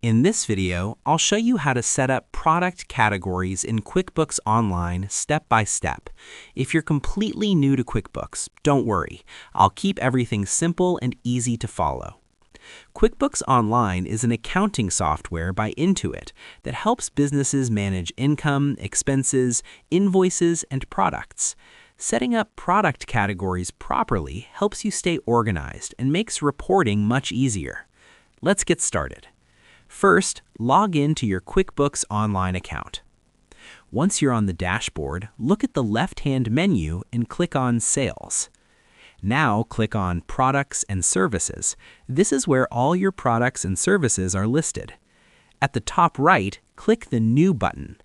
In this video, I'll show you how to set up product categories in QuickBooks Online step by step. If you're completely new to QuickBooks, don't worry. I'll keep everything simple and easy to follow. QuickBooks Online is an accounting software by Intuit that helps businesses manage income, expenses, invoices, and products. Setting up product categories properly helps you stay organized and makes reporting much easier. Let's get started. First, log in to your QuickBooks Online account. Once you're on the dashboard, look at the left-hand menu and click on Sales. Now click on Products and Services. This is where all your products and services are listed. At the top right, click the New button.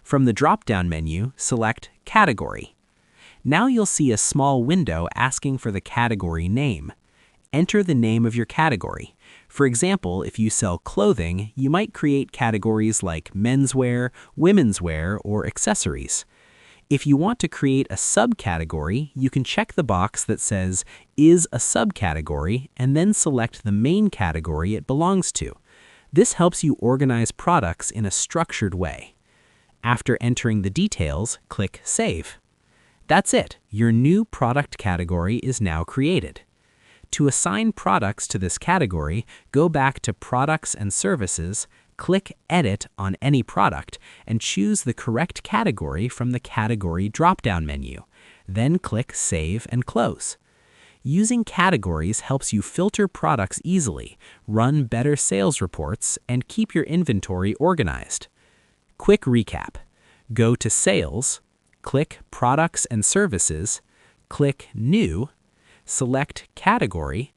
From the drop-down menu, select Category. Now you'll see a small window asking for the category name. Enter the name of your category. For example, if you sell clothing, you might create categories like menswear, women's wear, or accessories. If you want to create a subcategory, you can check the box that says "Is a subcategory" and then select the main category it belongs to. This helps you organize products in a structured way. After entering the details, click Save. That's it. Your new product category is now created. To assign products to this category, go back to Products and Services, click Edit on any product, and choose the correct category from the Category drop-down menu. Then click Save and Close. Using categories helps you filter products easily, run better sales reports, and keep your inventory organized. Quick recap. Go to Sales, click Products and Services, click New, select Category,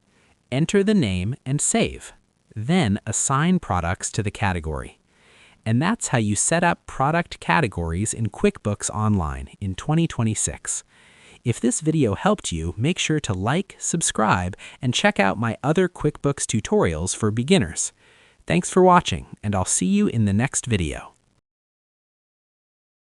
enter the name, and save. Then assign products to the category. And that's how you set up product categories in QuickBooks Online in 2026. If this video helped you, make sure to like, subscribe, and check out my other QuickBooks tutorials for beginners. Thanks for watching, and I'll see you in the next video.